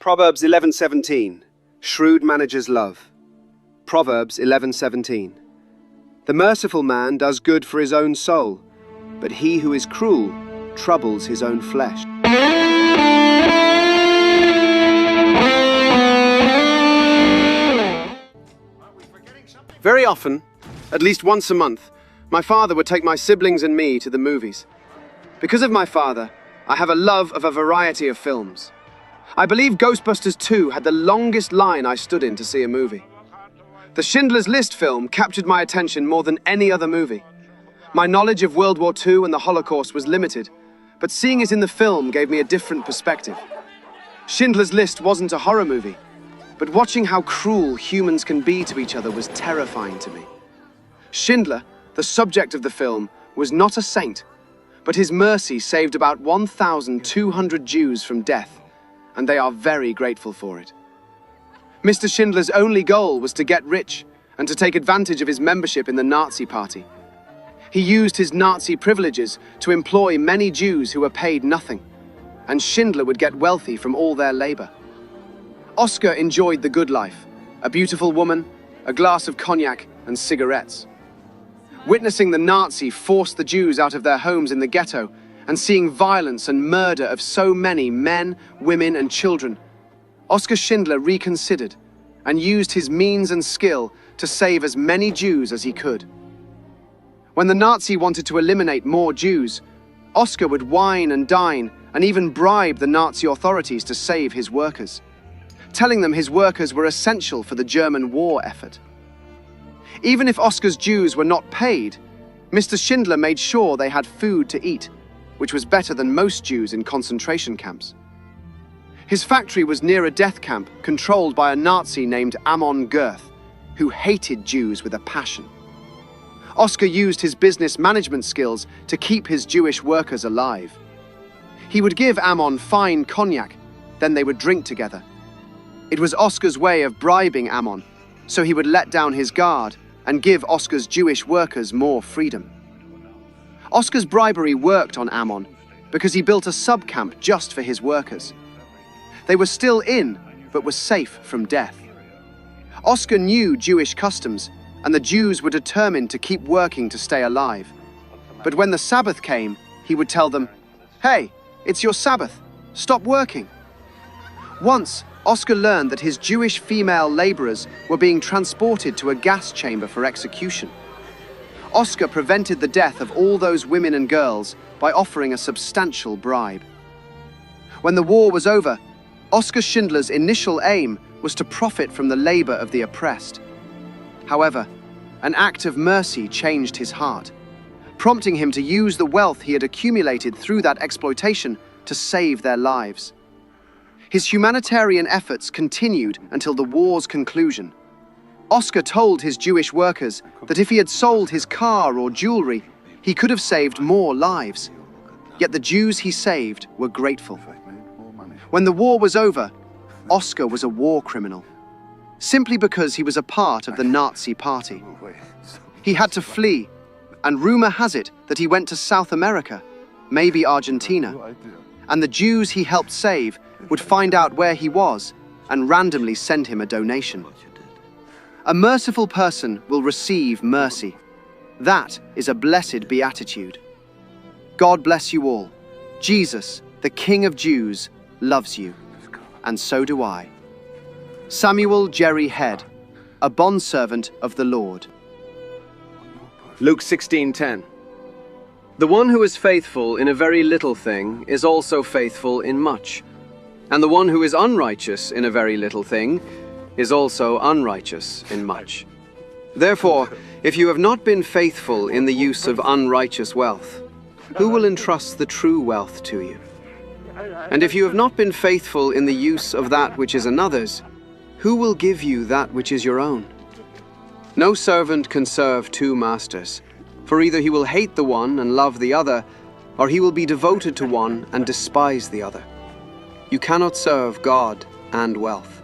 Proverbs 11:17. Shrewd managers love. Proverbs 11:17. The merciful man does good for his own soul, but he who is cruel troubles his own flesh. Very often, at least once a month, my father would take my siblings and me to the movies. Because of my father, I have a love of a variety of films. I believe Ghostbusters 2 had the longest line I stood in to see a movie. The Schindler's List film captured my attention more than any other movie. My knowledge of World War II and the Holocaust was limited, but seeing it in the film gave me a different perspective. Schindler's List wasn't a horror movie, but watching how cruel humans can be to each other was terrifying to me. Schindler, the subject of the film, was not a saint, but his mercy saved about 1,200 Jews from death, and they are very grateful for it. Mr. Schindler's only goal was to get rich and to take advantage of his membership in the Nazi Party. He used his Nazi privileges to employ many Jews who were paid nothing, and Schindler would get wealthy from all their labor. Oskar enjoyed the good life, a beautiful woman, a glass of cognac, and cigarettes. Witnessing the Nazi force the Jews out of their homes in the ghetto and seeing violence and murder of so many men, women, and children, Oskar Schindler reconsidered and used his means and skill to save as many Jews as he could. When the Nazi wanted to eliminate more Jews, Oskar would wine and dine and even bribe the Nazi authorities to save his workers, telling them his workers were essential for the German war effort. Even if Oskar's Jews were not paid, Mr. Schindler made sure they had food to eat, which was better than most Jews in concentration camps. His factory was near a death camp controlled by a Nazi named Amon Goeth, who hated Jews with a passion. Oskar used his business management skills to keep his Jewish workers alive. He would give Amon fine cognac, then they would drink together. It was Oskar's way of bribing Amon, so he would let down his guard and give Oskar's Jewish workers more freedom. Oskar's bribery worked on Amon because he built a sub-camp just for his workers. They were still in, but were safe from death. Oskar knew Jewish customs, and the Jews were determined to keep working to stay alive. But when the Sabbath came, he would tell them, "Hey, it's your Sabbath, stop working." Once, Oskar learned that his Jewish female laborers were being transported to a gas chamber for execution. Oskar prevented the death of all those women and girls by offering a substantial bribe. When the war was over, Oskar Schindler's initial aim was to profit from the labor of the oppressed. However, an act of mercy changed his heart, prompting him to use the wealth he had accumulated through that exploitation to save their lives. His humanitarian efforts continued until the war's conclusion. Oskar told his Jewish workers that if he had sold his car or jewelry, he could have saved more lives. Yet the Jews he saved were grateful. When the war was over, Oskar was a war criminal, simply because he was a part of the Nazi Party. He had to flee, and rumor has it that he went to South America, maybe Argentina, and the Jews he helped save would find out where he was and randomly send him a donation. A merciful person will receive mercy. That is a blessed beatitude. God bless you all. Jesus, the King of Jews, loves you, and so do I. Samuel Jerry Head, a bondservant of the Lord. Luke 16:10. The one who is faithful in a very little thing is also faithful in much, and the one who is unrighteous in a very little thing is also unrighteous in much. Therefore, if you have not been faithful in the use of unrighteous wealth, who will entrust the true wealth to you? And if you have not been faithful in the use of that which is another's, who will give you that which is your own? No servant can serve two masters, for either he will hate the one and love the other, or he will be devoted to one and despise the other. You cannot serve God and wealth.